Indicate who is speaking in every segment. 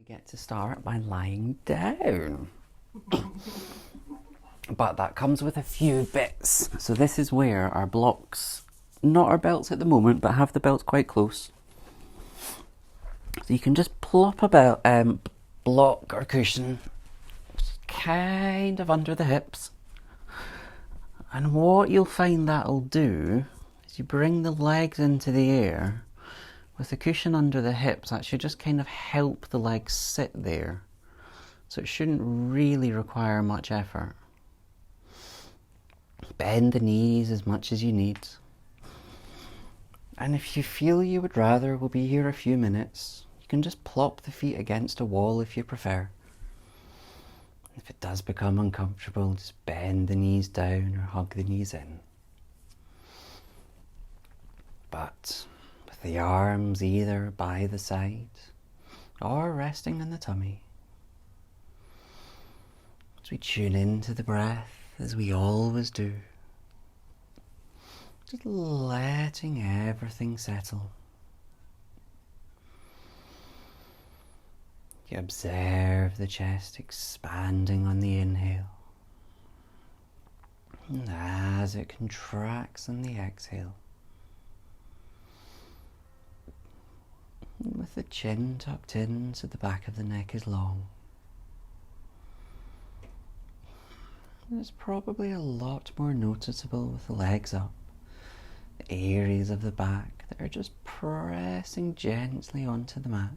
Speaker 1: get to start by lying down. But that comes with a few bits. So this is where our blocks, not our belts at the moment, but have the belts quite close. So you can just plop a block or cushion kind of under the hips. And what you'll find that'll do is you bring the legs into the air with the cushion under the hips. That should just kind of help the legs sit there. So it shouldn't really require much effort. Bend the knees as much as you need. And if you feel you would rather, we'll be here a few minutes. You can just plop the feet against a wall if you prefer. If it does become uncomfortable, just bend the knees down or hug the knees in. But with the arms either by the side or resting on the tummy, as we tune into the breath, as we always do, just letting everything settle. You observe the chest expanding on the inhale, and as it contracts on the exhale, and with the chin tucked in so the back of the neck is long. It's probably a lot more noticeable with the legs up, the areas of the back that are just pressing gently onto the mat.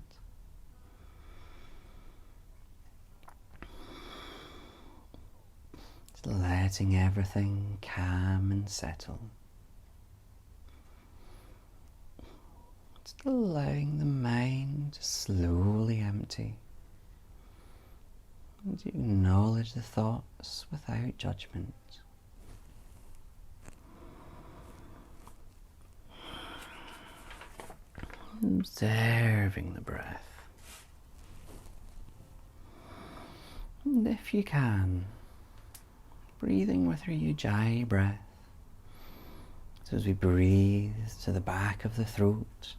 Speaker 1: Just letting everything calm and settle. Just allowing the mind to slowly empty. And you acknowledge the thoughts without judgment. Observing the breath. And if you can, breathing with our Ujjayi breath. So as we breathe to the back of the throat,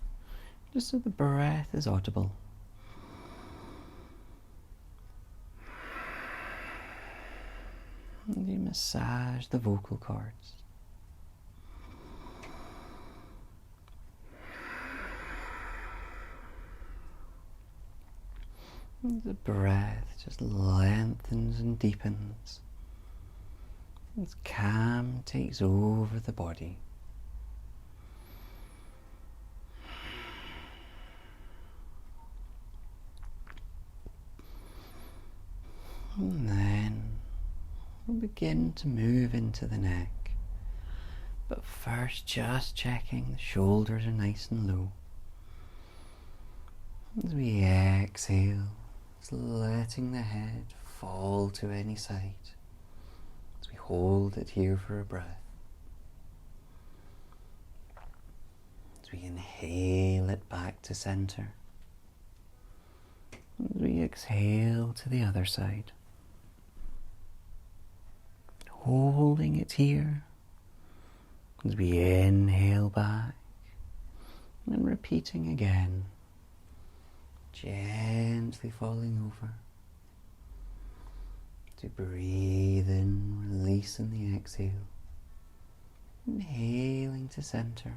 Speaker 1: just so the breath is audible. And you massage the vocal cords. And the breath just lengthens and deepens as calm takes over the body. And then we'll begin to move into the neck, but first just checking the shoulders are nice and low. As we exhale, just letting the head fall to any side as we hold it here for a breath. As we inhale it back to center, as we exhale to the other side. Holding it here as we inhale back and repeating again, gently falling over to breathe in, releasing the exhale, inhaling to center,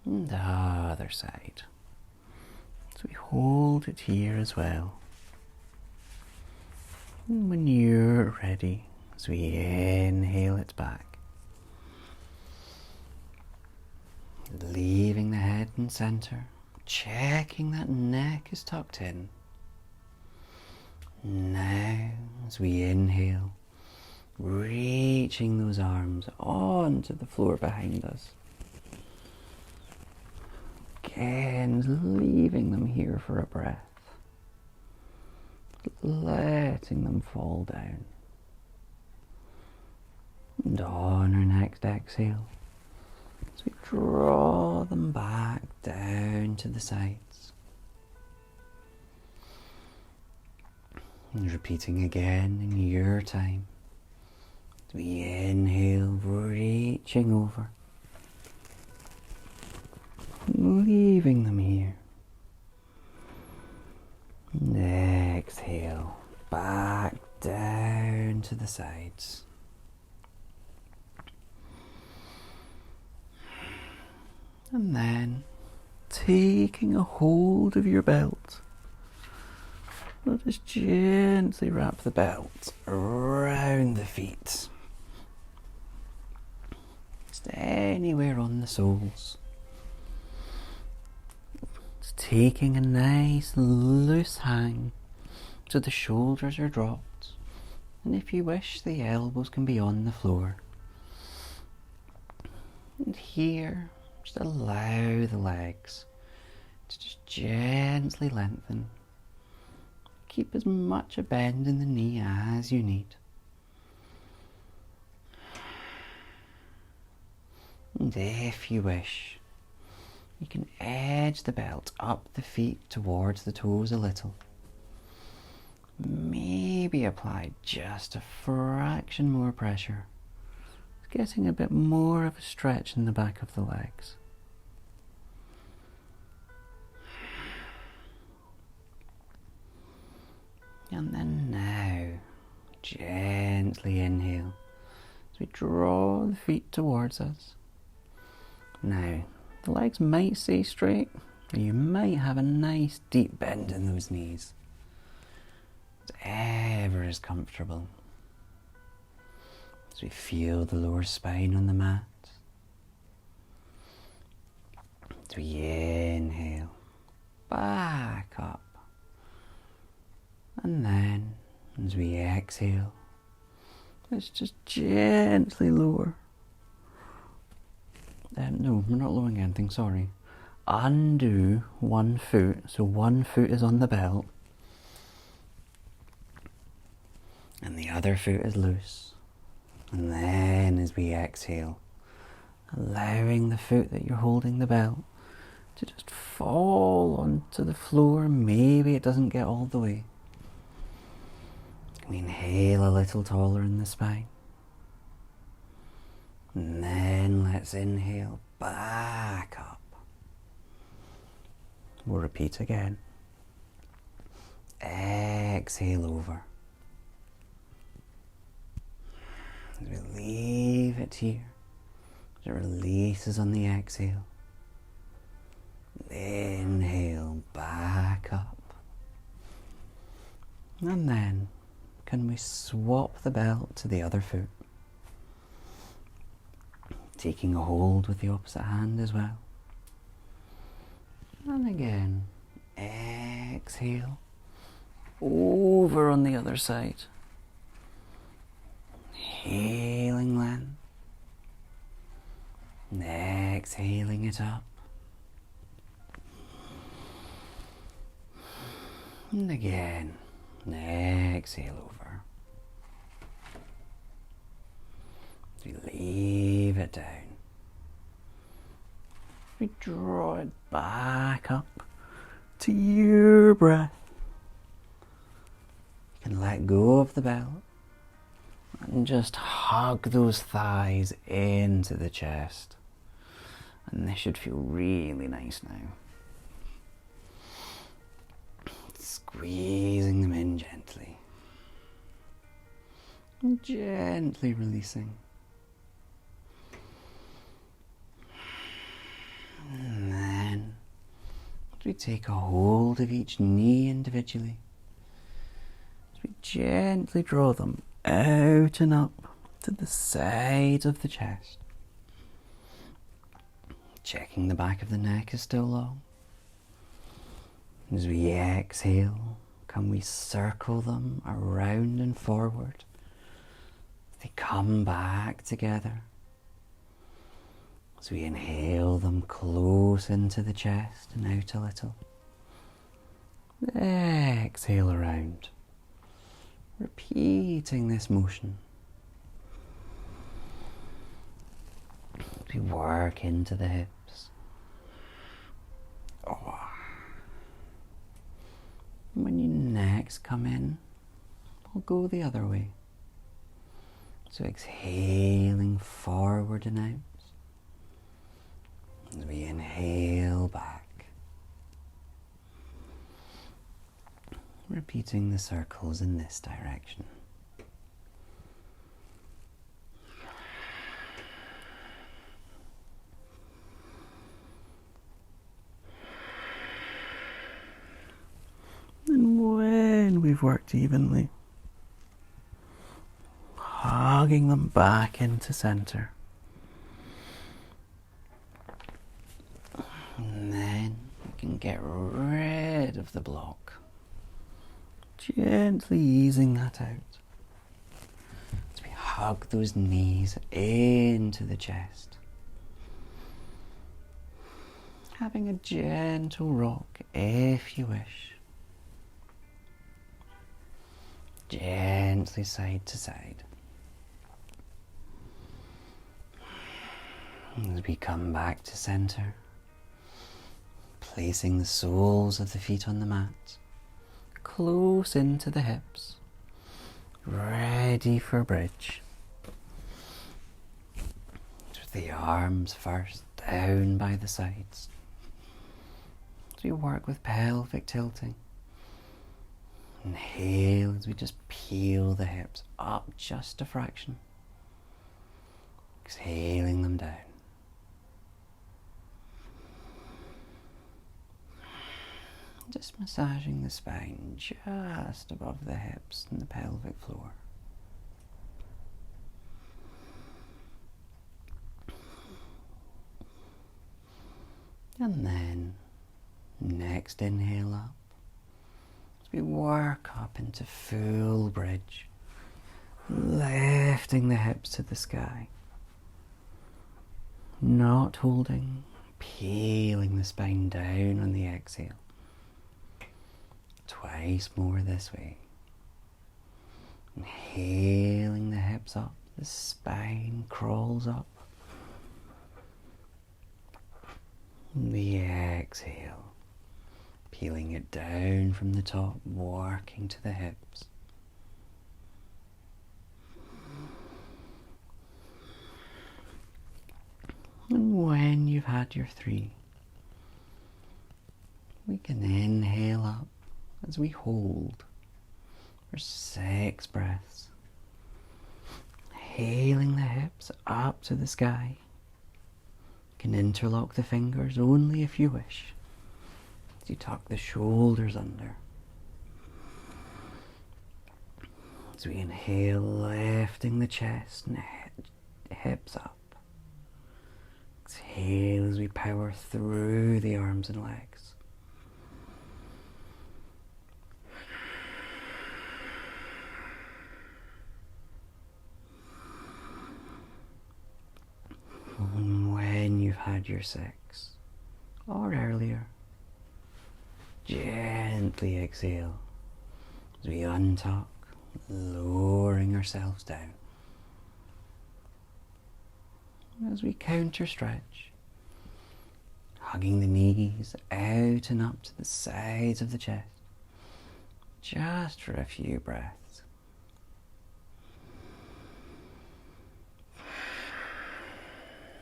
Speaker 1: and the other side. So we hold it here as well. And when you're ready, as we inhale it back, leaving the head in center, checking that neck is tucked in. Now, as we inhale, reaching those arms onto the floor behind us. Again, leaving them here for a breath. Letting them fall down. And on our next exhale, as we draw them back down to the sides. And repeating again in your time. As we inhale, reaching over. Leaving them here. the sides. And then, taking a hold of your belt, we'll just gently wrap the belt around the feet. Just anywhere on the soles. Just taking a nice loose hang so the shoulders are dropped. And if you wish, the elbows can be on the floor. And here, just allow the legs to just gently lengthen. Keep as much a bend in the knee as you need. And if you wish, you can edge the belt up the feet towards the toes a little. Maybe apply just a fraction more pressure, getting a bit more of a stretch in the back of the legs. And then now, gently inhale as we draw the feet towards us. Now, the legs might stay straight, or you might have a nice deep bend in those knees. Whatever is comfortable. As we feel the lower spine on the mat. As we inhale, back up. And then, as we exhale, let's just gently lower. No, we're not lowering anything, sorry. Undo one foot, so one foot is on the belt. And the other foot is loose. And then as we exhale, allowing the foot that you're holding the belt to just fall onto the floor. Maybe it doesn't get all the way. We inhale a little taller in the spine. And then let's inhale back up. We'll repeat again. Exhale over. As we leave it here, as it releases on the exhale. Inhale back up. And then, can we swap the belt to the other foot? Taking a hold with the opposite hand as well. And again, exhale, over on the other side. Inhaling length. And exhaling it up. And again, exhale over. We leave it down. We draw it back up to your breath. You can let go of the belt and just hug those thighs into the chest. And they should feel really nice now. Squeezing them in gently. And gently releasing. And then we take a hold of each knee individually. As we gently draw them out and up to the sides of the chest. Checking the back of the neck is still long. As we exhale, can we circle them around and forward? They come back together. As we inhale them close into the chest and out a little. Exhale around. Repeating this motion. As we work into the hips. When you next come in, we'll go the other way. So exhaling forward and out. As we inhale back. Repeating the circles in this direction. we've worked evenly, hugging them back into center. And then we can get rid of the block, gently easing that out as we hug those knees into the chest. Having a gentle rock if you wish. Gently side to side. As we come back to center, placing the soles of the feet on the mat, close into the hips, ready for bridge. With the arms first down by the sides. As we work with pelvic tilting. Inhale as we just peel the hips up just a fraction. Exhaling them down. Just massaging the spine just above the hips and the pelvic floor. And then, next inhale up, as we work up into full bridge, lifting the hips to the sky, not holding, peeling the spine down on the exhale. Twice more this way. Inhaling the hips up, the spine crawls up. The exhale, peeling it down from the top, working to the hips. And when you've had your 3, we can inhale up as we hold for 6 breaths. Inhaling the hips up to the sky. You can interlock the fingers only if you wish. As you tuck the shoulders under. As we inhale, lifting the chest and hips up. Exhale as we power through the arms and legs. And when you've had your 6 or earlier, gently exhale as we untuck, lowering ourselves down. As we counter stretch, hugging the knees out and up to the sides of the chest, just for a few breaths.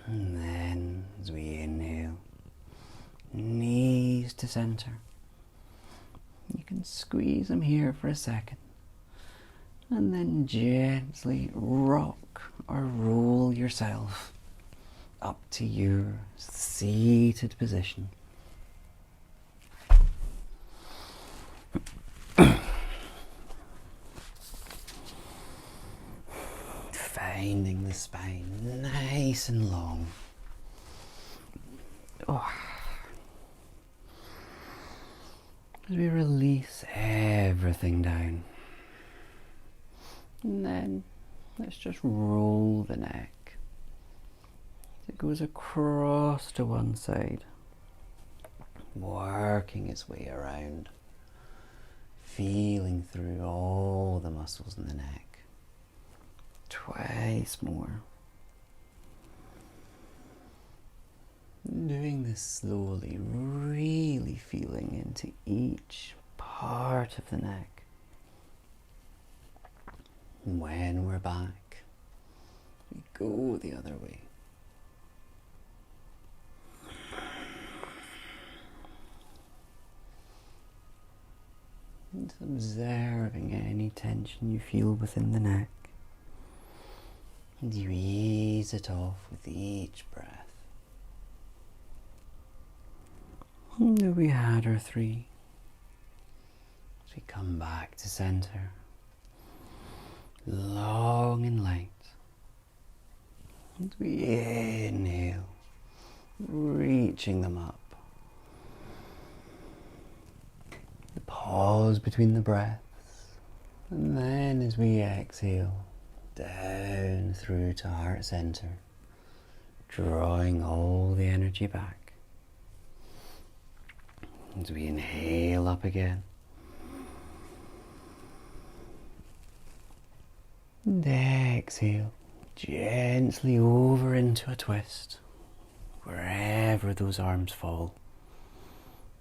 Speaker 1: And then, as we inhale, knees to center. You can squeeze them here for a second. And then gently rock or roll yourself up to your seated position. Finding the spine nice and long. As we release everything down. And then let's just roll the neck. It goes across to one side, working its way around, feeling through all the muscles in the neck. Twice more. Doing this slowly, really feeling into each part of the neck. When we're back, we go the other way. And observing any tension you feel within the neck. And you ease it off with each breath. And we had our 3. we come back to center, long and light. And we inhale, reaching them up. The pause between the breaths. And then as we exhale, down through to heart center, drawing all the energy back. As we inhale up again. And exhale, gently over into a twist, wherever those arms fall.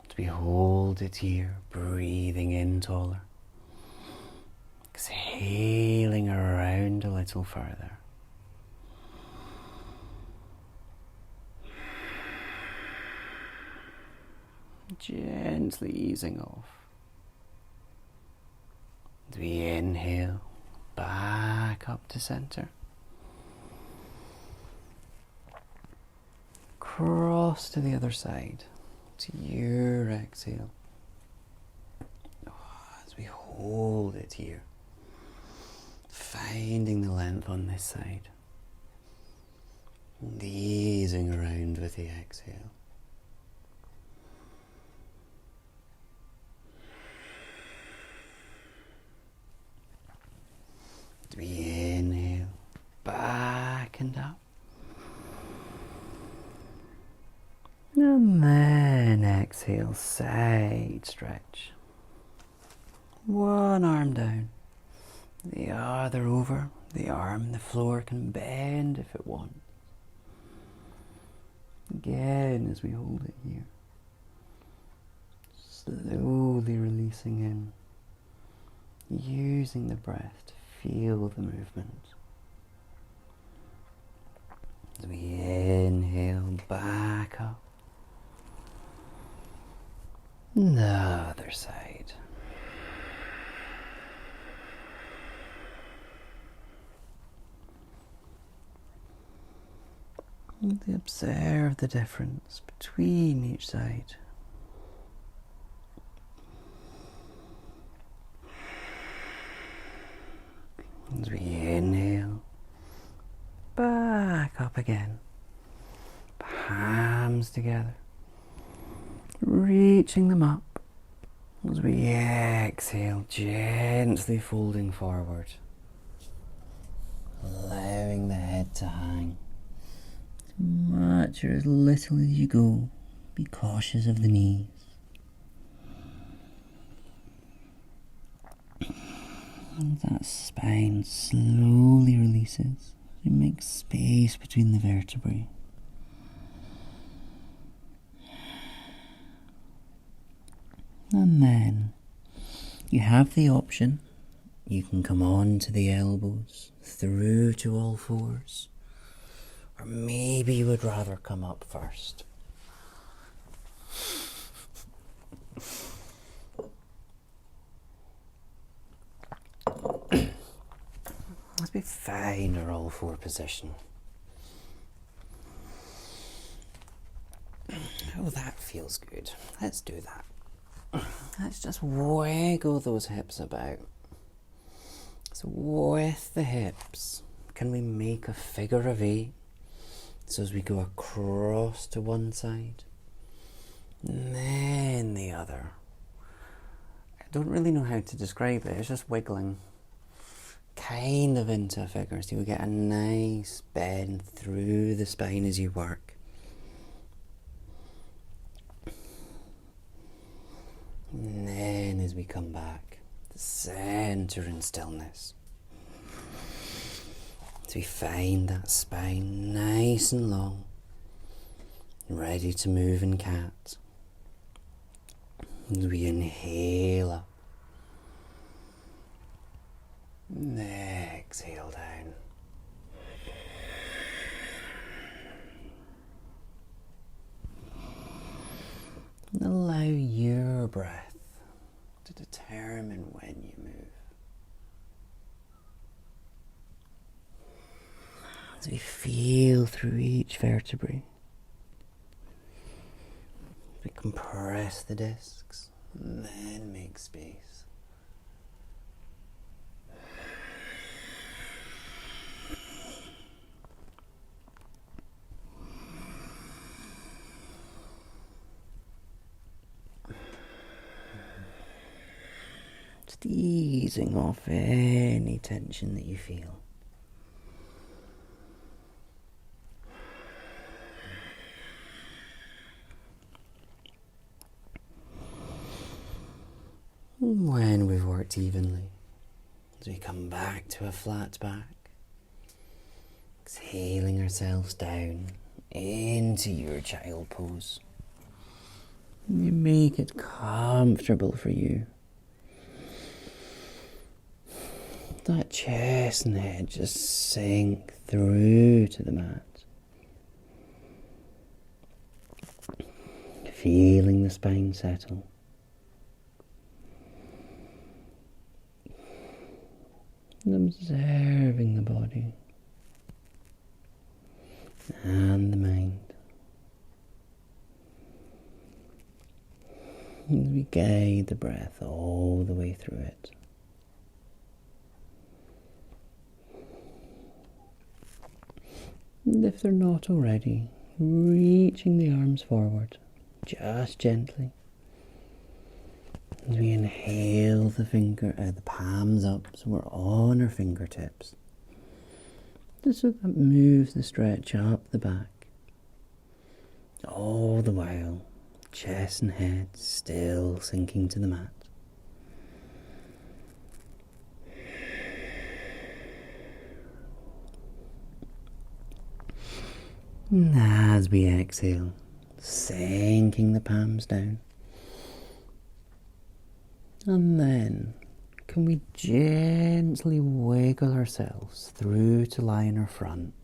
Speaker 1: As we hold it here, breathing in taller. Exhaling around a little further. Gently easing off. As we inhale, back up to center. Cross to the other side, to your exhale. As we hold it here. Finding the length on this side. And easing around with the exhale. As we inhale, back and up. And then exhale, side stretch. One arm down. The other over, the arm, the floor can bend if it wants. Again, as we hold it here, slowly releasing in, using the breath to feel the movement. As we inhale, back up, and the other side. And observe the difference between each side. As we inhale, back up again, palms together, reaching them up. As we exhale, gently folding forward, allowing the head to hang. Much or as little as you go, be cautious of the knees. And that spine slowly releases. You make space between the vertebrae. And then you have the option. You can come on to the elbows, through to all fours. Or maybe you would rather come up first. Let's be fine in all four position. Oh, that feels good. Let's do that. Let's just wiggle those hips about. So with the hips, can we make a figure of 8? So as we go across to one side, and then the other. I don't really know how to describe it, it's just wiggling kind of into a figure. So you get a nice bend through the spine as you work. And then as we come back, the center in stillness. So we find that spine nice and long, ready to move in cat. As we inhale up, and exhale down. And allow your breath to determine when you move. As we feel through each vertebrae, we compress the discs and then make space. Just easing off any tension that you feel. When we've worked evenly, as we come back to a flat back, exhaling ourselves down into your child pose. You make it comfortable for you. That chest and head just sink through to the mat. Feeling the spine settle. And observing the body and the mind. And we guide the breath all the way through it. And if they're not already, reaching the arms forward, just gently. As we inhale the palms up, so we're on our fingertips. Just so that moves the stretch up the back. All the while, chest and head still sinking to the mat. And as we exhale, sinking the palms down. And then, can we gently wiggle ourselves through to lie in our front?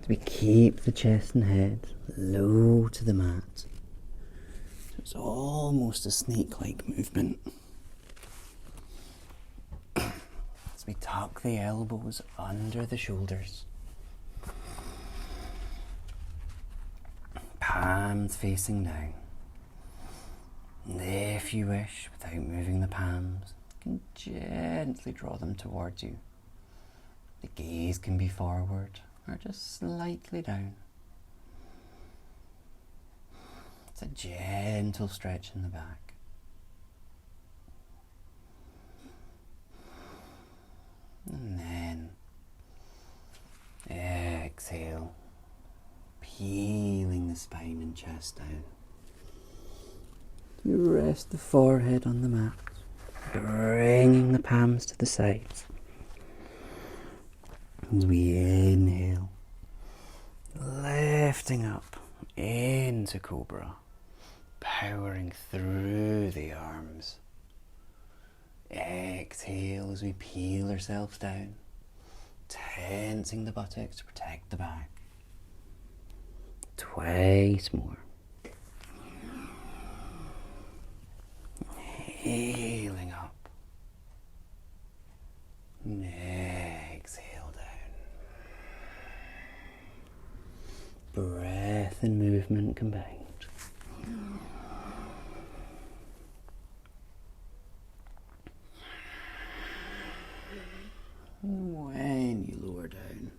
Speaker 1: As we keep the chest and head low to the mat. So it's almost a snake-like movement. As we tuck the elbows under the shoulders. Palms facing down. And if you wish, without moving the palms, you can gently draw them towards you. The gaze can be forward or just slightly down. It's a gentle stretch in the back. And then exhale, peeling the spine and chest down. You rest the forehead on the mat, bringing the palms to the sides. As we inhale, lifting up into Cobra, powering through the arms. Exhale as we peel ourselves down, tensing the buttocks to protect the back. Twice more. Healing up. And exhale down. Breath and movement combined. When you lower down,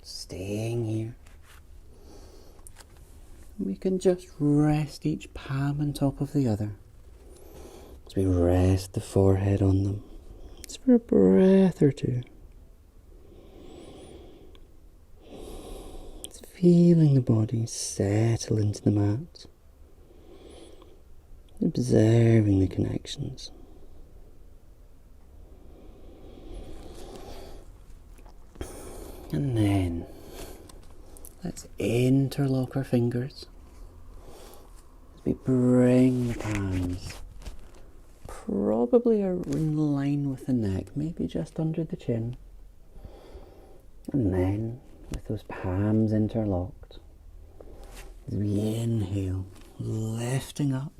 Speaker 1: staying here, we can just rest each palm on top of the other. As we rest the forehead on them, just for a breath or two. Just feeling the body settle into the mat. Observing the connections. And then, let's interlock our fingers as we bring the palms probably in line with the neck, maybe just under the chin. And then, with those palms interlocked, as we inhale, lifting up,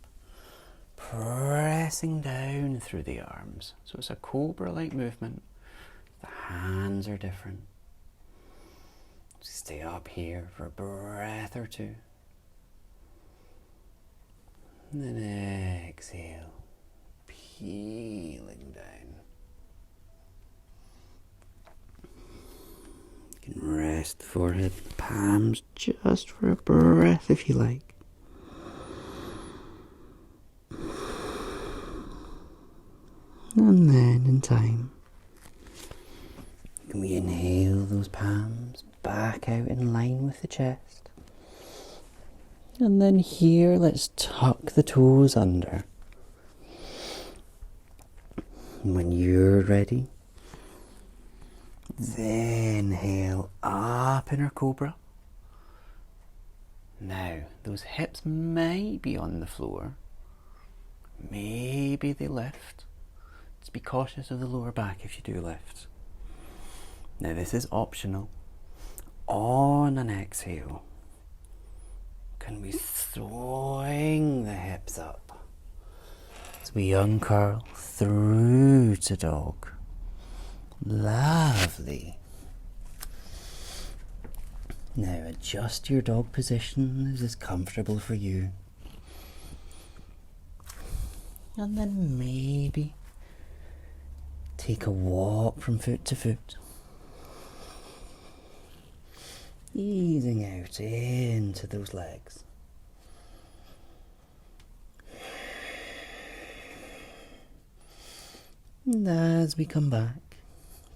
Speaker 1: pressing down through the arms. So it's a cobra-like movement. The hands are different. Stay up here for a breath or two. And then exhale, peeling down. You can rest the forehead, the palms just for a breath if you like. in time. Can we inhale those palms back out in line with the chest? And then here, let's tuck the toes under. And when you're ready, then inhale up in our cobra. Now, those hips might be on the floor. Maybe they lift. Just be cautious of the lower back if you do lift. Now this is optional. On an exhale, can we swing the hips up as we uncurl through to dog? Lovely. Now adjust your dog position as is comfortable for you. And then maybe take a walk from foot to foot. Easing out into those legs. And as we come back,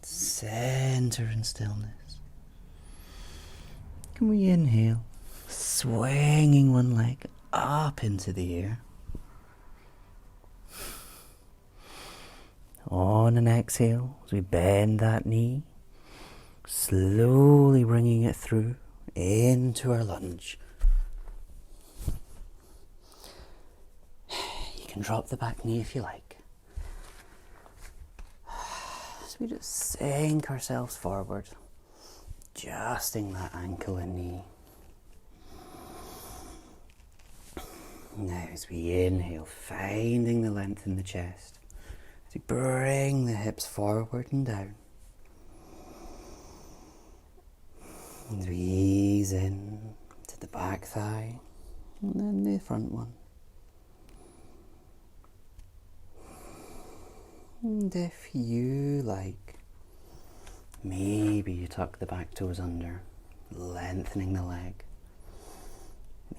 Speaker 1: center in stillness. Can we inhale, swinging one leg up into the air. On an exhale, as we bend that knee, slowly bringing it through into our lunge. You can drop the back knee if you like. So we just sink ourselves forward, adjusting that ankle and knee. Now as we inhale, finding the length in the chest, as we bring the hips forward and down. As we ease in to the back thigh, and then the front one. And if you like, maybe you tuck the back toes under, lengthening the leg.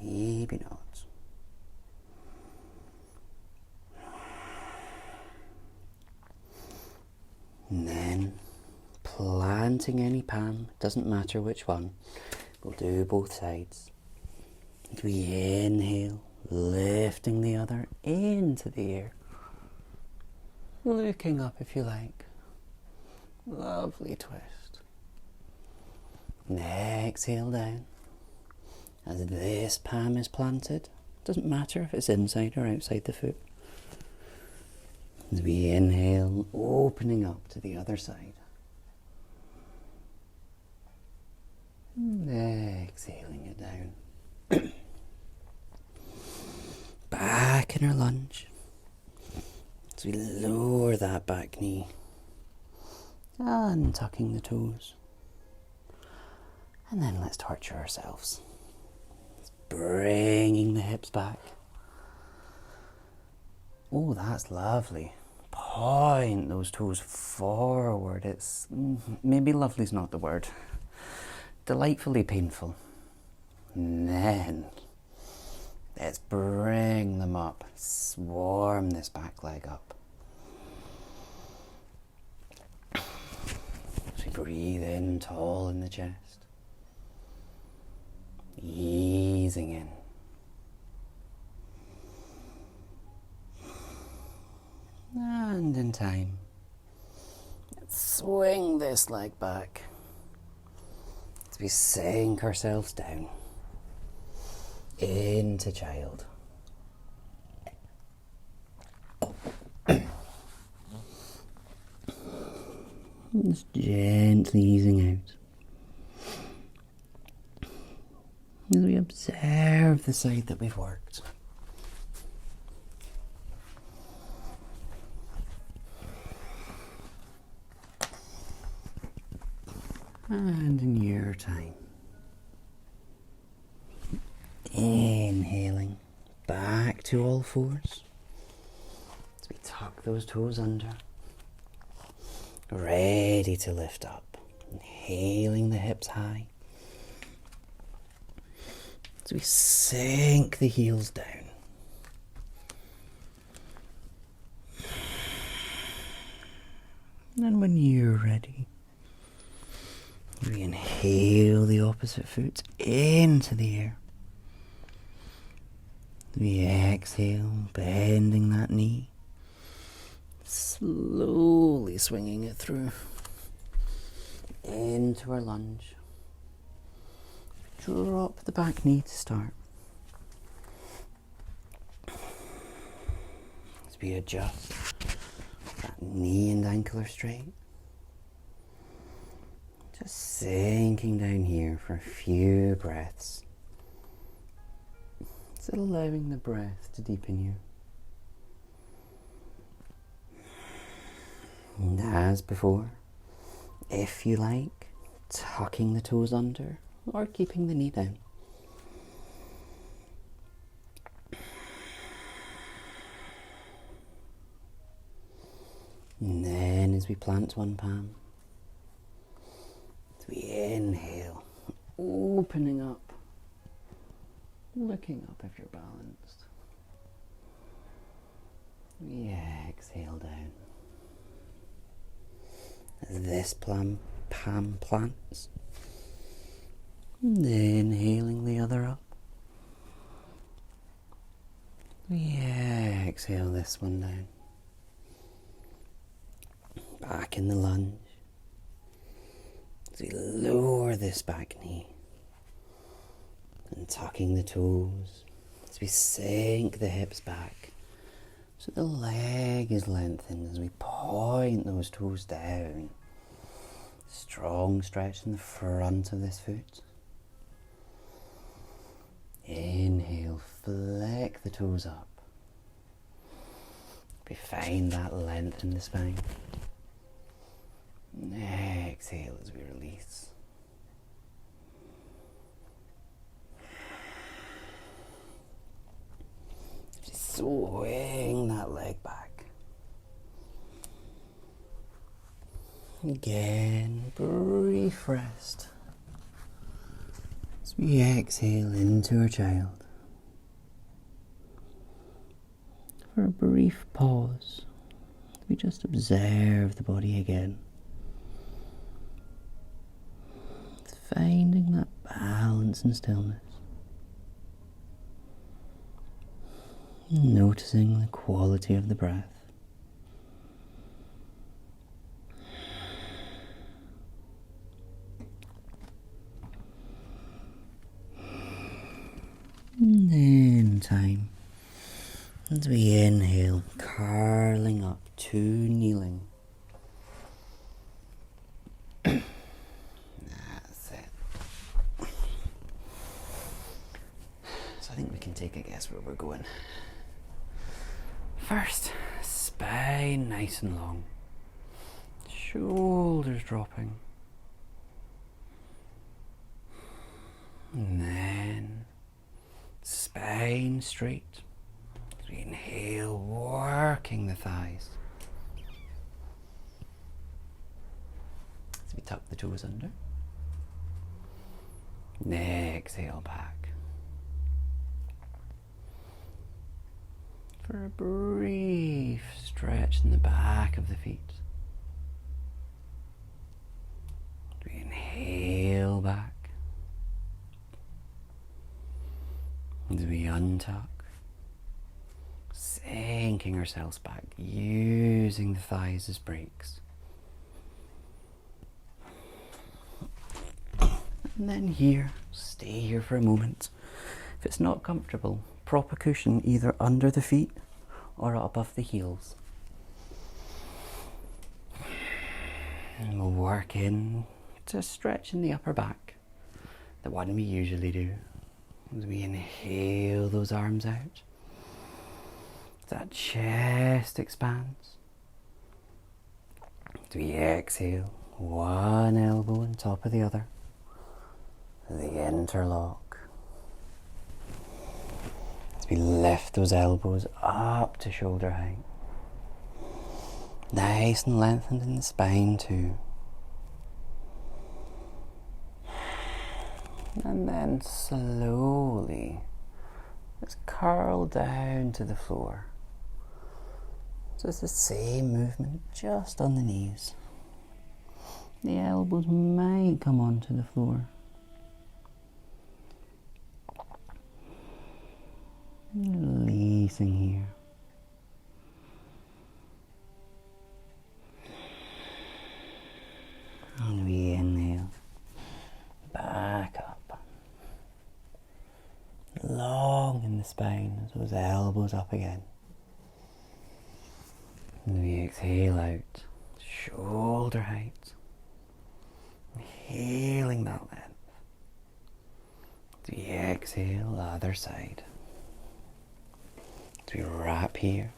Speaker 1: Maybe not. And then planting any palm, doesn't matter which one, we'll do both sides. As we inhale, lifting the other into the air. Looking up if you like. Lovely twist. And exhale down. As this palm is planted, doesn't matter if it's inside or outside the foot. As we inhale, opening up to the other side. And exhaling it down. Back in our lunge. As we lower that back knee. And tucking the toes. And then let's torture ourselves. Bringing the hips back. Oh, that's lovely. Point those toes forward. It's maybe lovely's not the word. Delightfully painful. And then let's bring them up. Swarm this back leg up. As we breathe in tall in the chest. Easing in. And in time, let's swing this leg back as we sink ourselves down into child. Just gently easing out as we observe the side that we've worked. And in your time, inhaling back to all fours as we tuck those toes under, ready to lift up, inhaling the hips high as we sink the heels down. then when you're ready, we inhale the opposite foot into the air. We exhale, bending that knee, slowly swinging it through into our lunge. Drop the back knee to start. As we adjust, that knee and ankle are straight. Just sinking down here for a few breaths. Still allowing the breath to deepen here. And as before, if you like, tucking the toes under or keeping the knee down. And then as we plant one palm, as we inhale, opening up, looking up if you're balanced. We exhale down. As this palm plants, and inhaling the other up. We exhale this one down. Back in the lunge. As we lower this back knee. And tucking the toes. As we sink the hips back. So the leg is lengthened as we point those toes down. Strong stretch in the front of this foot. Inhale, flick the toes up. We find that length in the spine. And exhale as we release. Just swing that leg back. Again, brief rest. As we exhale into our child. For a brief pause, we just observe the body again. Finding that balance and stillness. Noticing the quality of the breath. And then time. As we inhale, curling up to kneeling. That's it. So I think we can take a guess where we're going. First, spine nice and long. Shoulders dropping. And then spine straight. As we inhale, working the thighs. As we tuck the toes under. And exhale back. For a brief stretch in the back of the feet. We inhale back. As we untuck, sinking ourselves back, using the thighs as brakes. And then here, stay here for a moment. If it's not comfortable, prop a cushion either under the feet or above the heels. And we'll work in to stretching the upper back, the one we usually do. As we inhale those arms out, that chest expands. As we exhale, one elbow on top of the other, the interlock. As we lift those elbows up to shoulder height, nice and lengthened in the spine too. And then slowly, just curl down to the floor. So it's the same movement, just on the knees. The elbows might come onto the floor. Releasing here. And we inhale. Back up. Long in the spine as those elbows up again. And we exhale out. Shoulder height. Inhaling that length. As we exhale, other side. As we wrap here.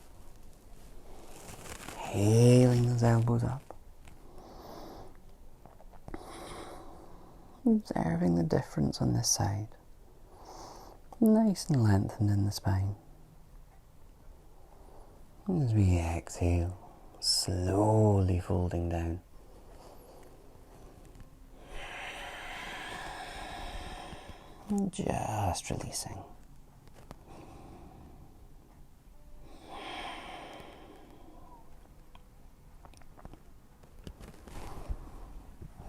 Speaker 1: Inhaling those elbows up. Observing the difference on this side. Nice and lengthened in the spine. As we exhale, slowly folding down. And just releasing.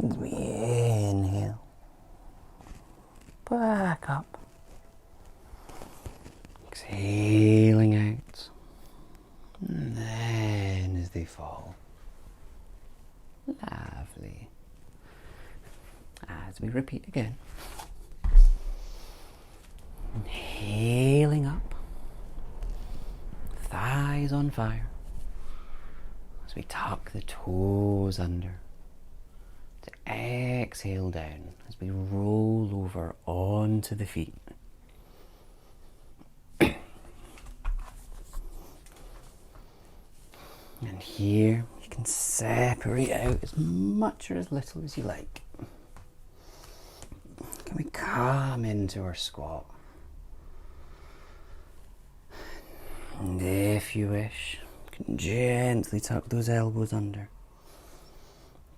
Speaker 1: As we inhale, back up. Exhaling out. And then as they fall. Lovely. As we repeat again. Inhaling up. Thighs on fire. As we tuck the toes under. To exhale down as we roll over onto the feet. And here you can separate out as much or as little as you like. Can we come into our squat? And if you wish, you can gently tuck those elbows under.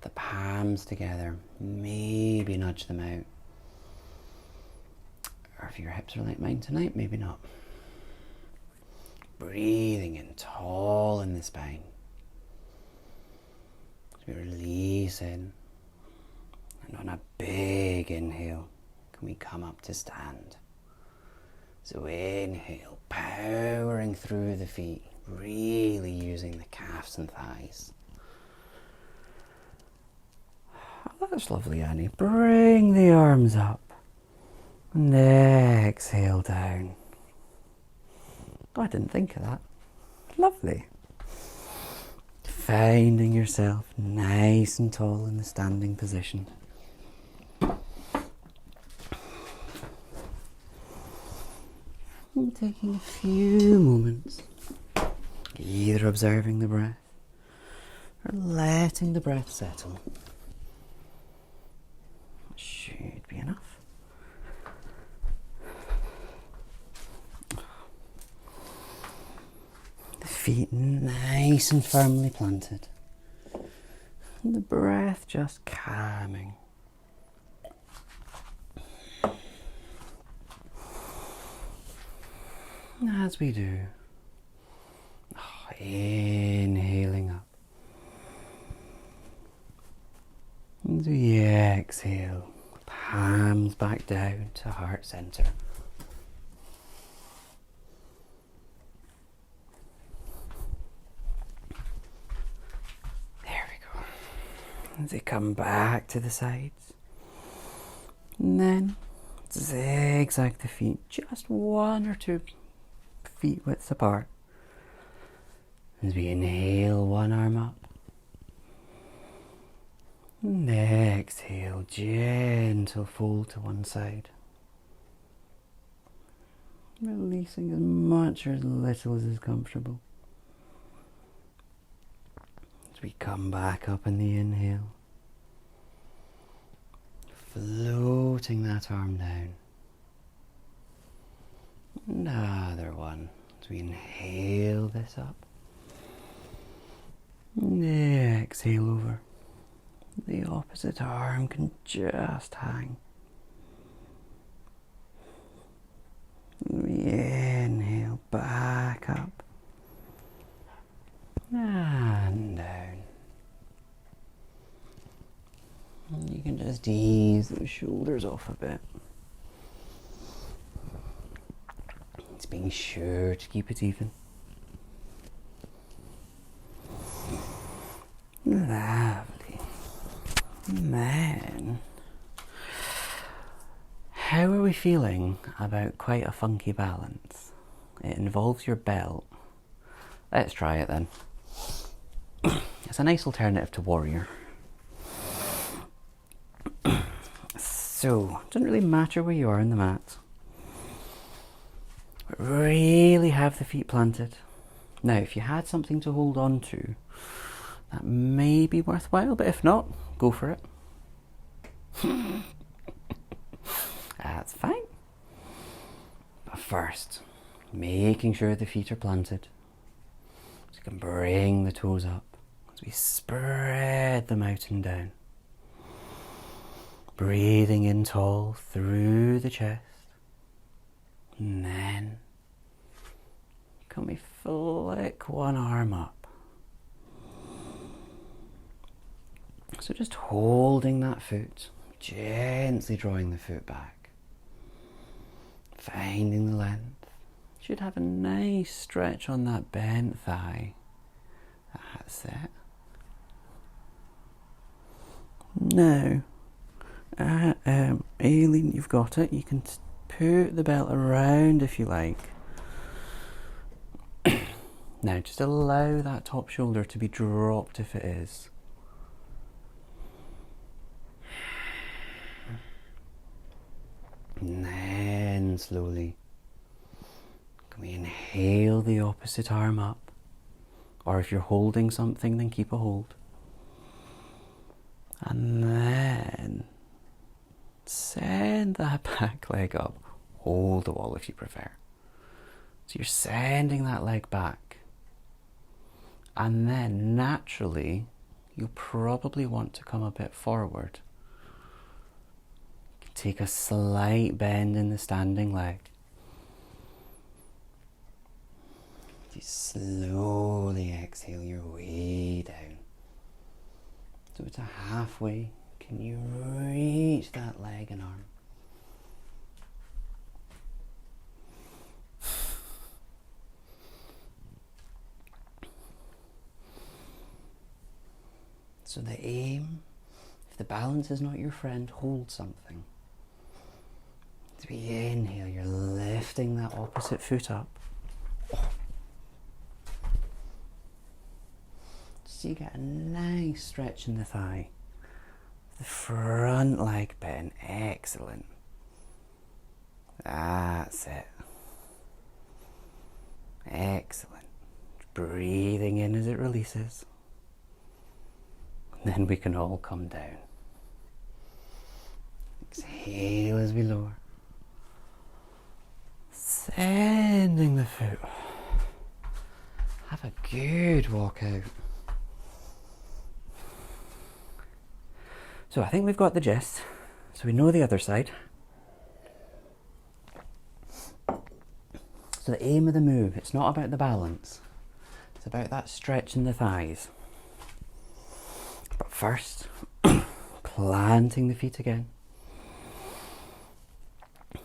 Speaker 1: The palms together, maybe nudge them out. Or if your hips are like mine tonight, maybe not. Breathing in tall in the spine. As we release in. And on a big inhale, can we come up to stand? So inhale, powering through the feet, really using the calves and thighs. Oh, that's lovely, Annie. Bring the arms up and exhale down. Oh, I didn't think of that. Lovely. Finding yourself nice and tall in the standing position. And taking a few moments, either observing the breath or letting the breath settle. Should be enough. The feet nice and firmly planted. And the breath just calming. As we do, inhaling up. As we exhale, palms back down to heart center. There we go. As they come back to the sides. And then zigzag the feet, just 1 or 2 feet widths apart. As we inhale, one arm up. And exhale, gentle fold to one side. Releasing as much or as little as is comfortable. As we come back up in the inhale. Floating that arm down. Another one. As we inhale this up. And exhale over. The opposite arm can just hang. We inhale back up. And down. Just ease those shoulders off a bit. Just being sure to keep it even. Lovely. Man, how are we feeling about quite a funky balance? It involves your belt. Let's try it then. It's a nice alternative to warrior. So, it doesn't really matter where you are in the mat. But really have the feet planted. Now, if you had something to hold on to, that may be worthwhile, but if not, go for it. That's fine. But first, making sure the feet are planted. So you can bring the toes up as we spread them out and down. Breathing in tall through the chest. And then, can we flick one arm up? So just holding that foot, gently drawing the foot back. Finding the length. Should have a nice stretch on that bent thigh. That's it. Now, Aileen, you've got it. You can put the belt around if you like. Now, just allow that top shoulder to be dropped if it is. And then slowly, can we inhale the opposite arm up? Or if you're holding something, then keep a hold. And then send that back leg up. Hold the wall if you prefer. So you're sending that leg back. And then naturally, you'll probably want to come a bit forward. Take a slight bend in the standing leg. You slowly exhale your way down. So it's a halfway. Can you reach that leg and arm? So the aim, if the balance is not your friend, hold something. As we inhale, you're lifting that opposite foot up. So you get a nice stretch in the thigh. The front leg bent. Excellent. That's it. Excellent. Breathing in as it releases. And then we can all come down. Exhale as we lower. Sending the foot. Have a good walk out. So I think we've got the gist. So we know the other side. So the aim of the move, it's not about the balance. It's about that stretch in the thighs. But first, planting the feet again.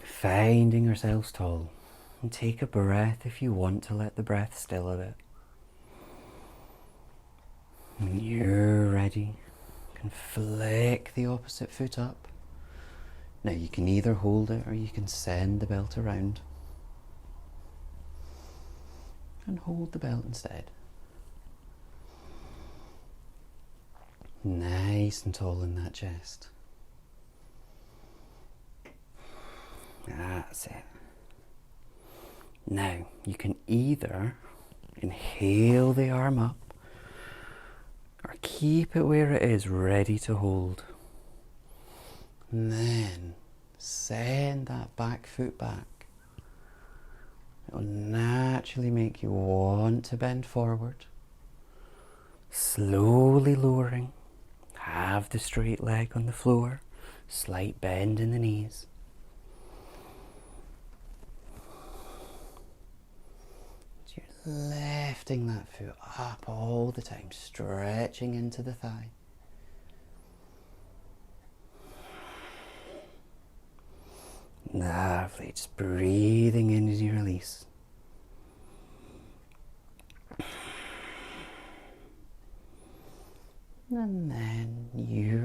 Speaker 1: Finding ourselves tall. And take a breath if you want to let the breath still a bit. When you're ready, you can flick the opposite foot up. Now you can either hold it or you can send the belt around. And hold the belt instead. Nice and tall in that chest. That's it. Now, you can either inhale the arm up or keep it where it is, ready to hold. And then send that back foot back. It will naturally make you want to bend forward. Slowly lowering. Have the straight leg on the floor. Slight bend in the knees. Lifting that foot up all the time, stretching into the thigh. Lovely, just breathing in as you release. And then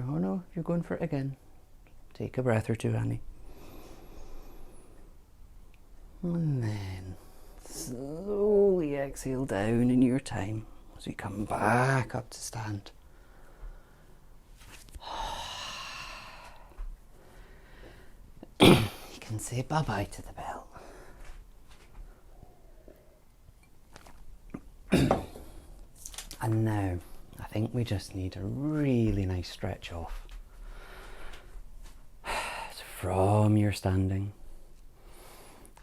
Speaker 1: oh no, you're going for it again. Take a breath or two, Annie. And then slowly exhale down in your time as we come back up to stand. You can say bye-bye to the belt. And now, I think we just need a really nice stretch off. So from your standing,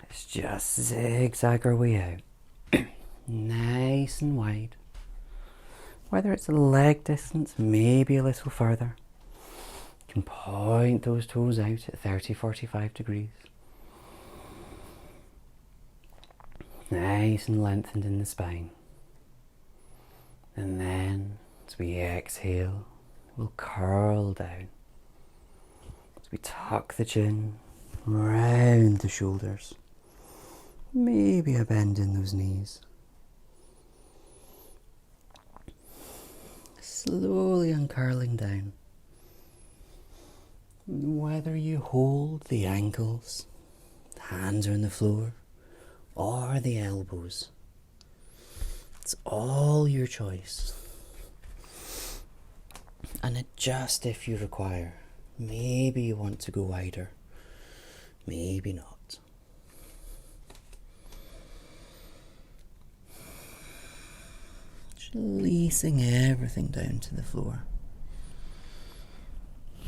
Speaker 1: let's just zigzag our way out. Nice and wide. Whether it's a leg distance, maybe a little further. You can point those toes out at 30-45 degrees. Nice and lengthened in the spine. And then, as we exhale, we'll curl down. As we tuck the chin, round the shoulders. Maybe a bend in those knees. Slowly uncurling down. Whether you hold the ankles, the hands are on the floor, or the elbows. It's all your choice. And adjust if you require. Maybe you want to go wider. Maybe not. Just releasing everything down to the floor.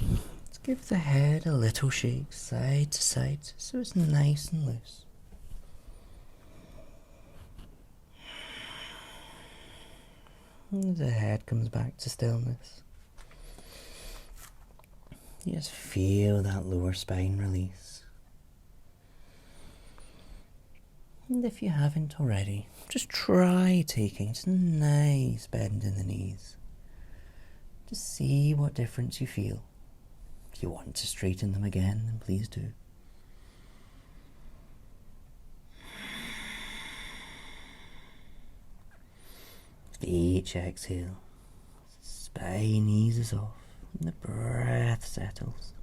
Speaker 1: Let's give the head a little shake side to side so it's nice and loose. And the head comes back to stillness. You just feel that lower spine release. And if you haven't already, just try taking just a nice bend in the knees. Just see what difference you feel. If you want to straighten them again, then please do. Each exhale, spine eases off and the breath settles.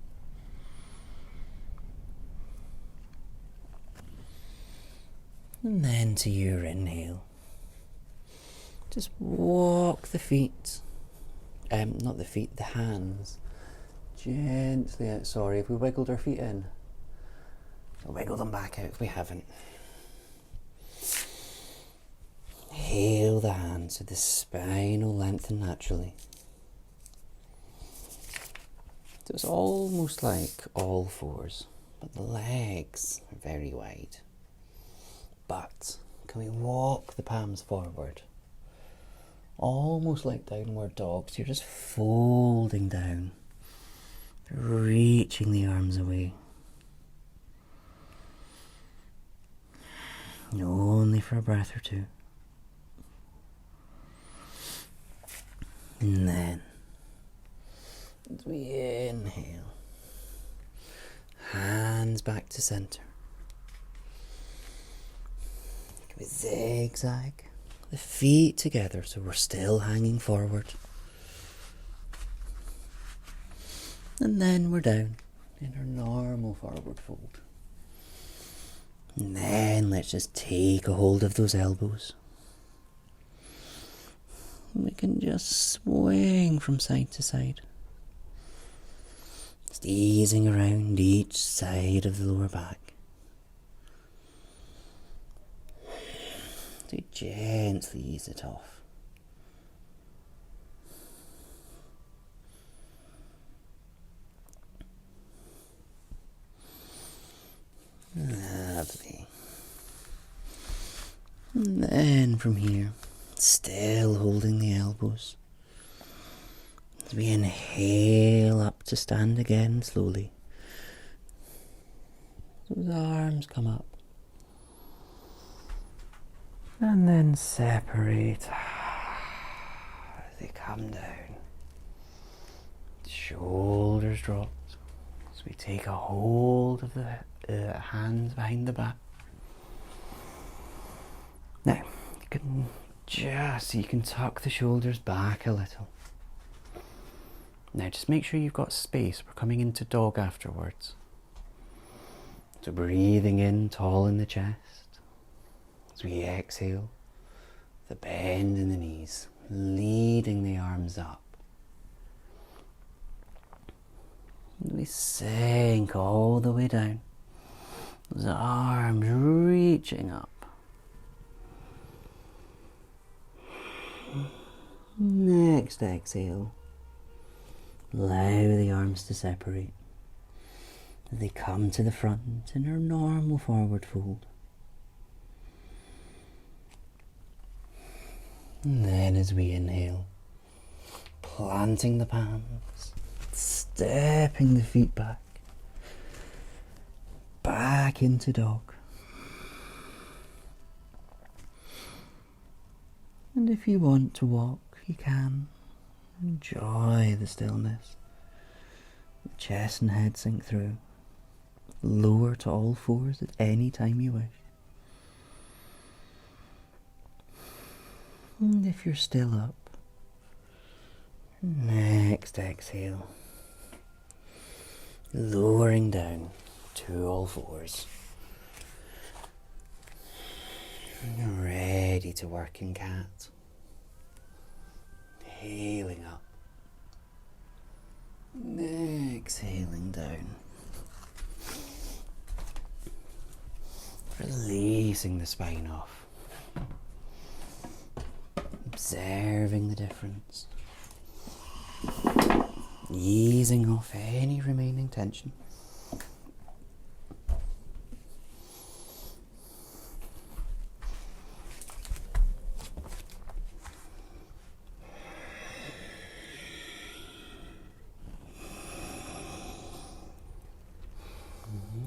Speaker 1: And then to your inhale, just walk the feet, not the feet, the hands, gently out. Sorry, if we wiggled our feet in, so wiggle them back out if we haven't. Inhale the hands so the spine will lengthen naturally. So it's almost like all fours, but the legs are very wide. But can we walk the palms forward? Almost like downward dog. So you're just folding down, reaching the arms away. Only for a breath or two. And then, as we inhale, hands back to center. We zigzag the feet together so we're still hanging forward. And then we're down in our normal forward fold. And then let's just take a hold of those elbows. We can just swing from side to side. Just easing around each side of the lower back. So gently ease it off. Lovely. And then from here, still holding the elbows, as we inhale up to stand again slowly. Those arms come up. And then separate as they come down. Shoulders dropped. As we take a hold of the hands behind the back. Now, you can tuck the shoulders back a little. Now just make sure you've got space. We're coming into dog afterwards. So breathing in tall in the chest. As we exhale, the bend in the knees, leading the arms up. And we sink all the way down. Those arms reaching up. Next exhale, allow the arms to separate. They come to the front in our normal forward fold. And then as we inhale, planting the palms, stepping the feet back into dog. And if you want to walk, you can. Enjoy the stillness. The chest and head sink through. Lower to all fours at any time you wish. And if you're still up, next exhale, lowering down to all fours. You're ready to work in cat. Inhaling up. Exhaling down. Releasing the spine off. Observing the difference. Easing off any remaining tension.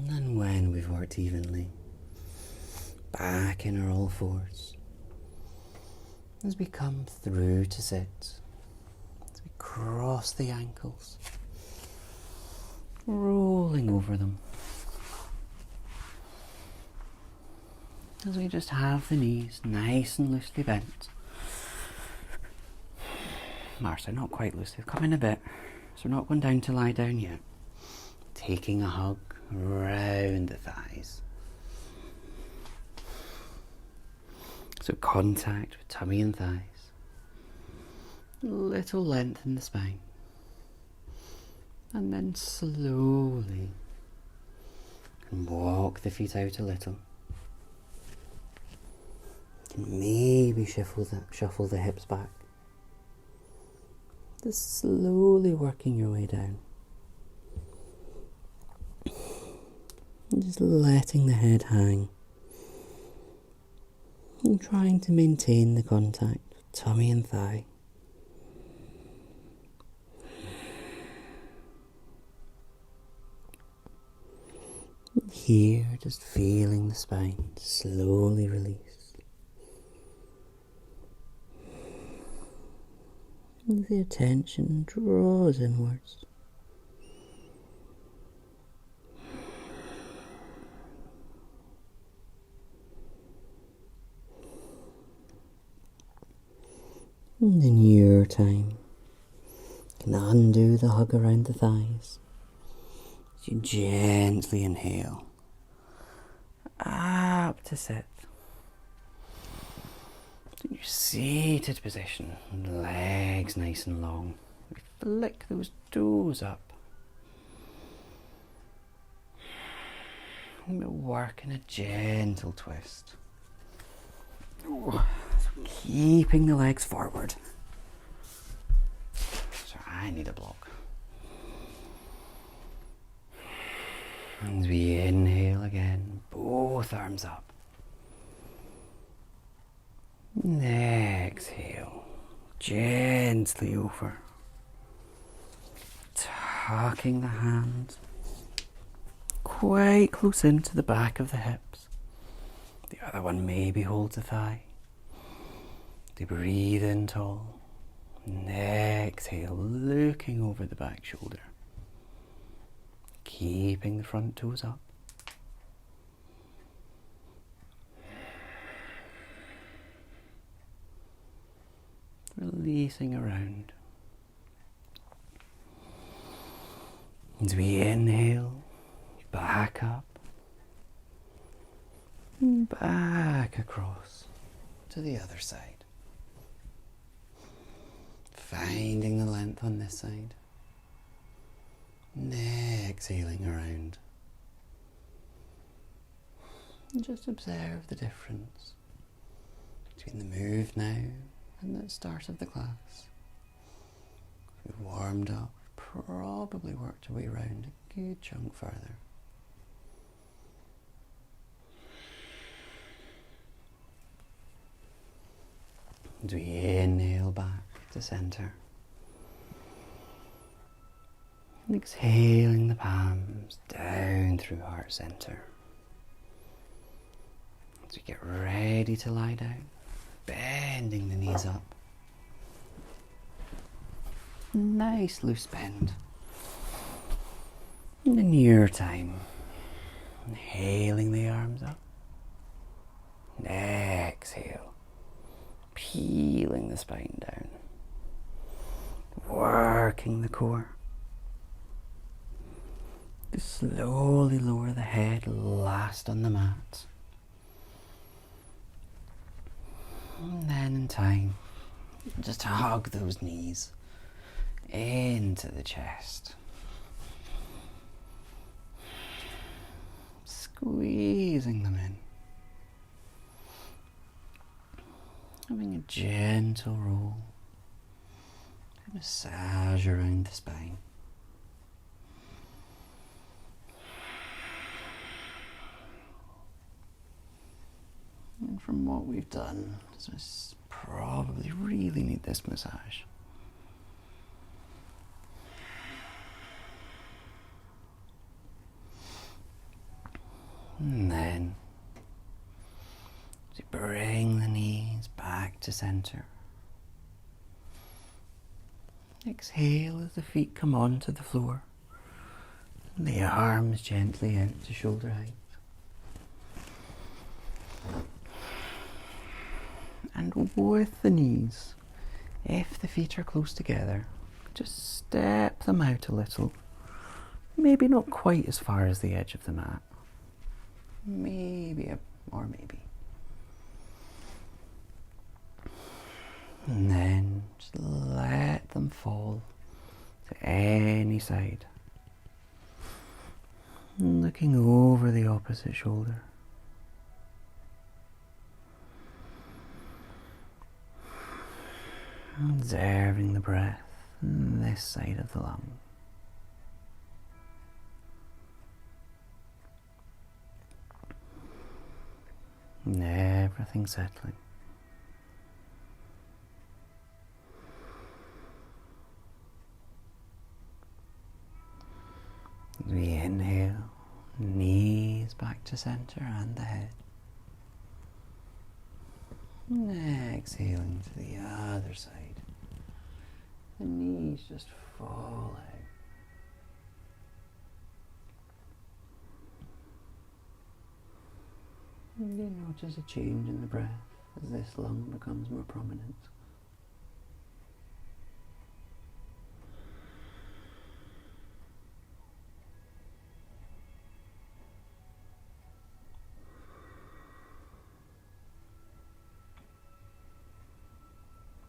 Speaker 1: And when we've worked evenly, back in our all fours, as we come through to sit, as we cross the ankles, rolling over them, as we just have the knees nice and loosely bent. Sorry, not quite loose, they've come in a bit, so we're not going down to lie down yet. Taking a hug round the thighs. So contact with tummy and thighs. Little length in the spine. And then slowly walk the feet out a little. Maybe shuffle the hips back. Just slowly working your way down. And just letting the head hang. And trying to maintain the contact with tummy and thigh. And here, just feeling the spine slowly release. And the attention draws inwards. And in your time, you can undo the hug around the thighs as you gently inhale up to sit. In your seated position, legs nice and long. We flick those toes up. And we'll work in a gentle twist. Keeping the legs forward. So I need a block. And we inhale again, both arms up. And exhale, gently over. Tucking the hands quite close into the back of the hips. The other one maybe holds the thigh. They breathe in tall. And exhale, looking over the back shoulder. keeping the front toes up. Releasing around. As we inhale, back up, and back across to the other side. Finding the length on this side. And exhaling around. And just observe the difference between the move now and the start of the class. We've warmed up, probably worked our way around a good chunk further. And we inhale back to centre. And exhaling the palms down through heart centre. As we get ready to lie down, bending the knees up. Nice loose bend. And in your time, inhaling the arms up. And exhale, peeling the spine down. Working the core. Just slowly lower the head last on the mat. And then in time, just hug those knees into the chest. Squeezing them in. Having a gentle roll. A massage around the spine. And from what we've done, so I probably really need this massage. And then, as you bring the knees back to centre. Exhale as the feet come onto the floor. And the arms gently out to shoulder height. And with the knees, if the feet are close together, just step them out a little. Maybe not quite as far as the edge of the mat. Maybe. And then just let them fall to any side. Looking over the opposite shoulder. Observing the breath on this side of the lung. And everything settling. As we inhale, knees back to centre and the head. And exhaling to the other side. The knees just fall out. And you notice a change in the breath as this lung becomes more prominent.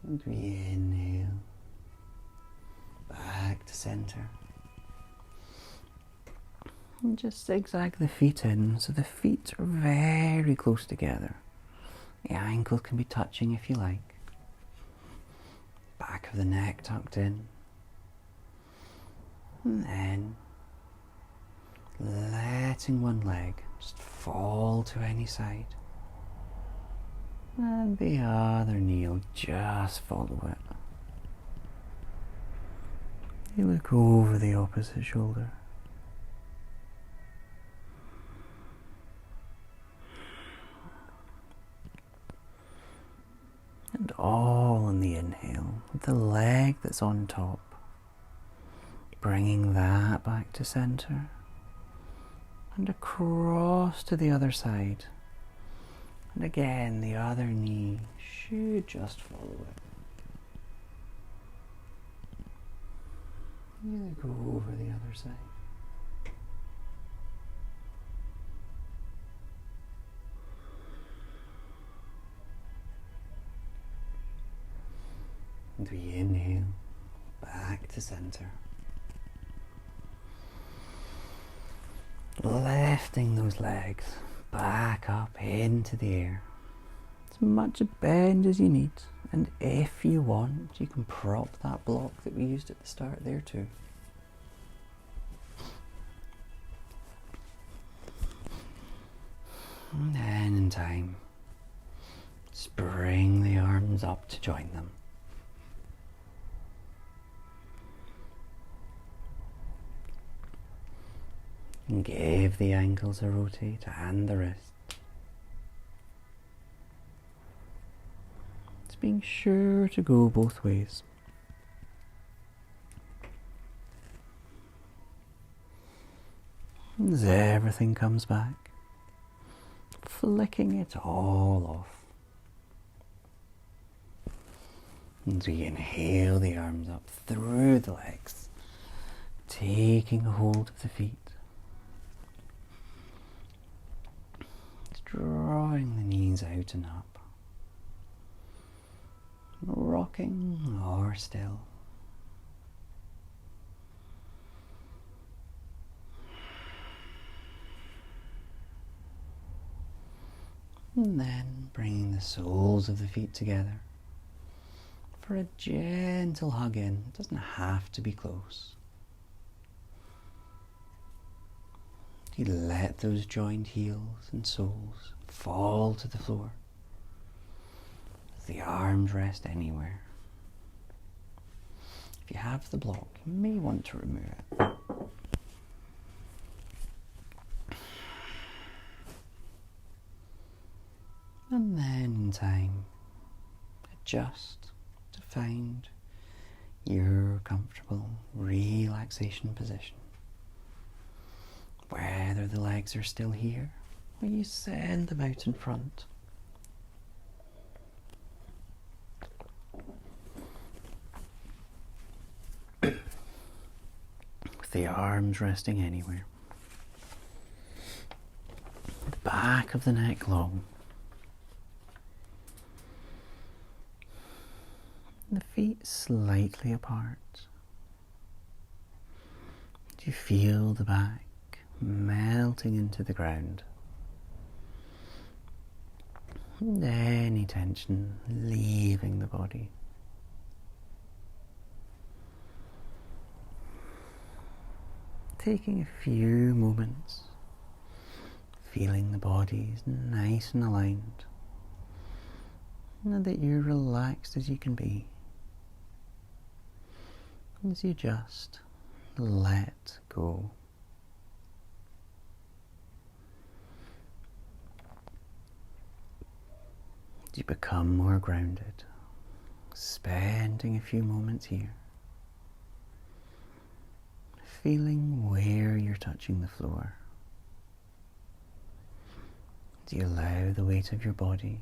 Speaker 1: And we inhale, back to centre. And just zigzag the feet in, so the feet are very close together. The ankles can be touching if you like. Back of the neck tucked in. And then letting one leg just fall to any side. And the other knee will just follow it. You look over the opposite shoulder. And all on the inhale, with the leg that's on top, bringing that back to centre. and across to the other side. And again, the other knee should just follow it. Either go over the other side. And we inhale back to center. Lifting those legs back up into the air. As much a bend as you need. And if you want, you can prop that block that we used at the start there too. And then in time, bring the arms up to join them. And give the ankles a rotate and the wrist. It's being sure to go both ways. As everything comes back, flicking it all off. As we inhale the arms up through the legs, taking hold of the feet. Drawing the knees out and up. Rocking or still. And then bringing the soles of the feet together for a gentle hug in. It doesn't have to be close. You let those joined heels and soles fall to the floor. The arms rest anywhere. If you have the block, you may want to remove it. And then in time, adjust to find your comfortable relaxation position. Whether the legs are still here or you send them out in front. With the arms resting anywhere. The back of the neck long. The feet slightly apart. Do you feel the back melting into the ground? And any tension leaving the body. Taking a few moments, feeling the body is nice and aligned, and that you're relaxed as you can be. As you just let go. As you become more grounded, spending a few moments here, feeling where you're touching the floor. As you allow the weight of your body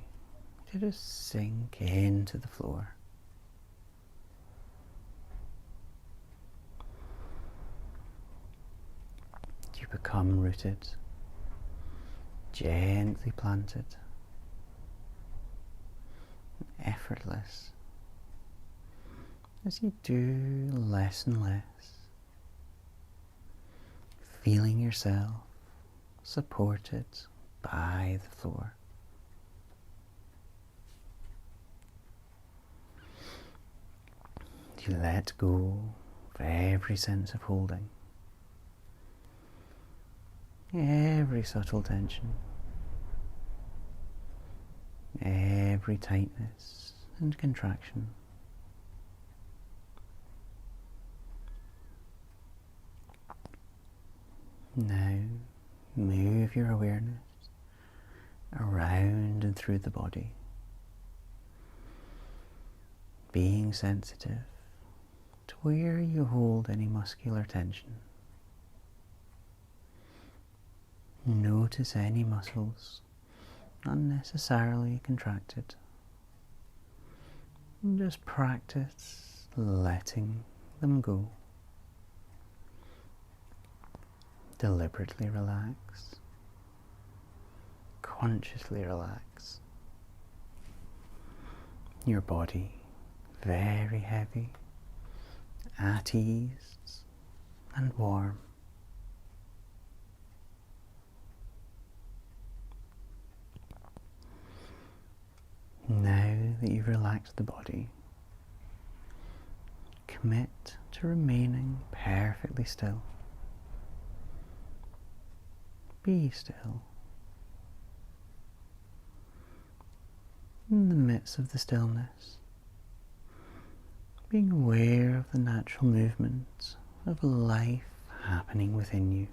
Speaker 1: to just sink into the floor. As you become rooted, gently planted, effortless, as you do less and less, feeling yourself supported by the floor. You let go of every sense of holding, every subtle tension, every tightness and contraction. Now move your awareness around and through the body, being sensitive to where you hold any muscular tension. Notice any muscles unnecessarily contracted. And just practice letting them go. Deliberately relax. Consciously relax. Your body very heavy, at ease and warm. Now that you've relaxed the body, commit to remaining perfectly still. Be still. In the midst of the stillness, being aware of the natural movement of life happening within you.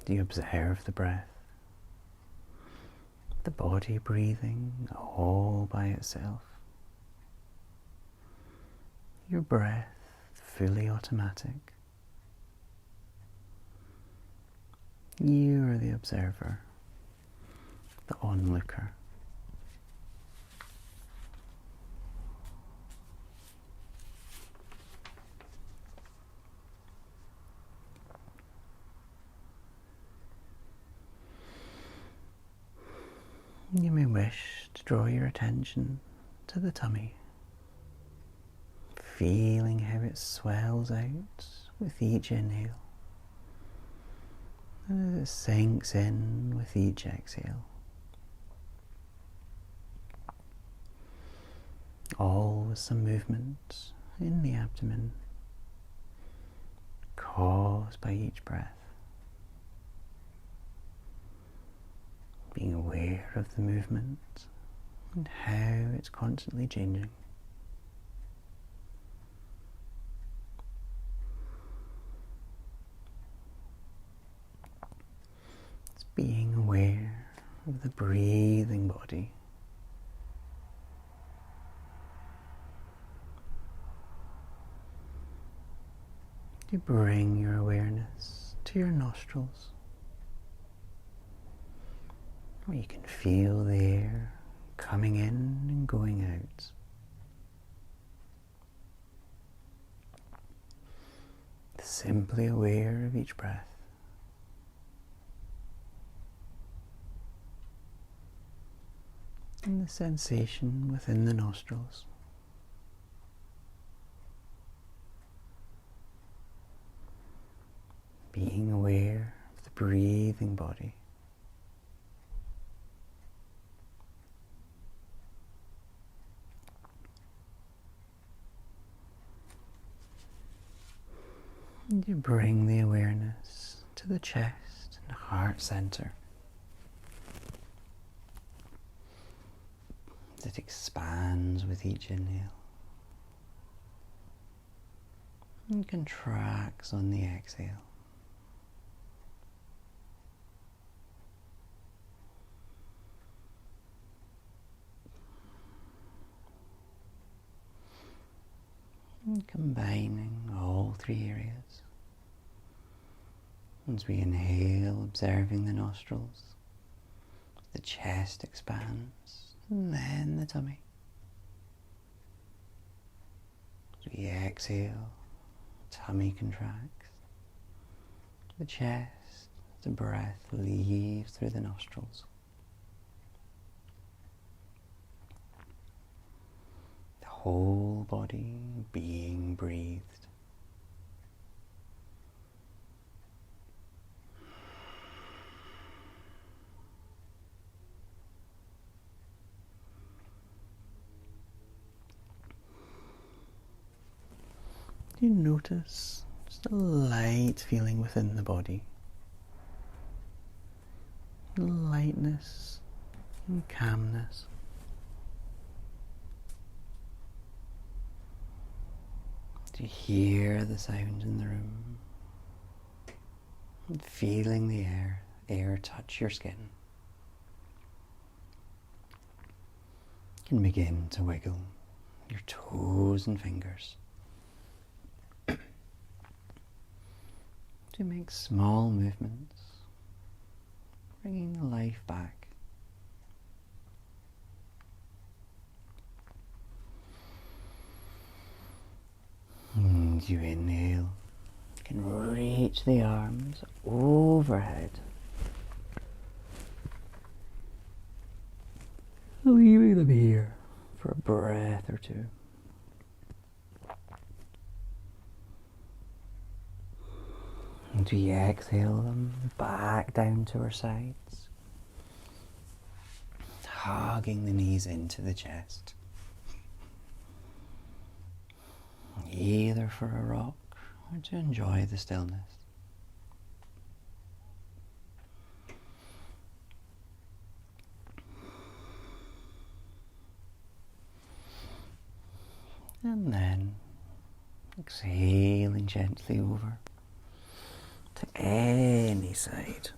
Speaker 1: Do you observe the breath? The body breathing all by itself. Your breath fully automatic. You are the observer, the onlooker. You may wish to draw your attention to the tummy, feeling how it swells out with each inhale, and as it sinks in with each exhale. Always some movement in the abdomen caused by each breath. Being aware of the movement and how it's constantly changing. It's being aware of the breathing body. You bring your awareness to your nostrils, where you can feel the air coming in and going out. Simply aware of each breath. And the sensation within the nostrils. Being aware of the breathing body. And you bring the awareness to the chest and heart center. It expands with each inhale and contracts on the exhale. And combining all three areas. As we inhale, observing the nostrils, the chest expands, and then the tummy. As we exhale, tummy contracts, the chest, the breath leaves through the nostrils. The whole body being breathed. Do you notice just a light feeling within the body? Lightness and calmness. Do you hear the sound in the room? And feeling the air touch your skin. You can begin to wiggle your toes and fingers. to make small movements, bringing the life back. And you inhale, you can reach the arms overhead, leaving them here for a breath or two. And we exhale them back down to our sides, hugging the knees into the chest, either for a rock or to enjoy the stillness. And then exhaling gently over to any side.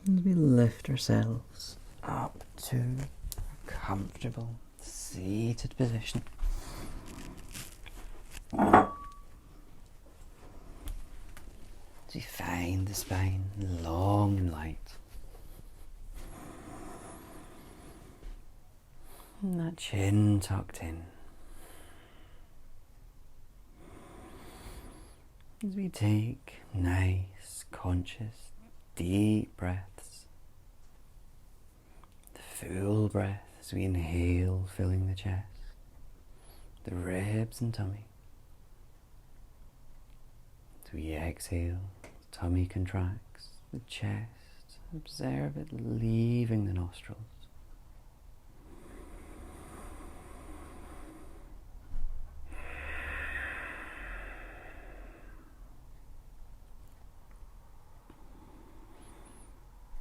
Speaker 1: And we lift ourselves up to a comfortable seated position. As we find the spine long and light. And that chin tucked in. As we take nice, conscious, deep breaths. The full breath as we inhale, filling the chest, the ribs and tummy. As we exhale, the tummy contracts, the chest, observe it leaving the nostrils.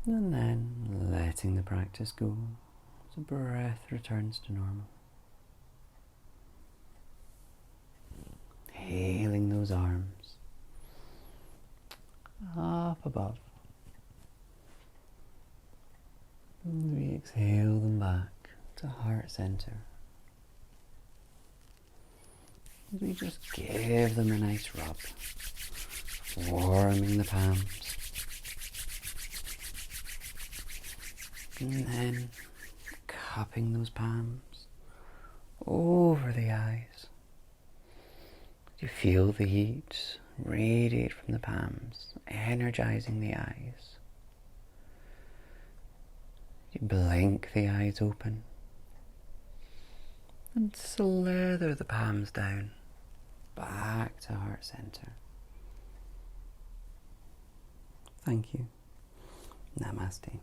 Speaker 1: And then letting the practice go as the breath returns to normal. Hailing those arms up above. And we exhale them back to heart center. As we just give them a nice rub, warming the palms. And then cupping those palms over the eyes. You feel the heat radiate from the palms, energizing the eyes. You blink the eyes open and slither the palms down, back to heart center. Thank you. Namaste.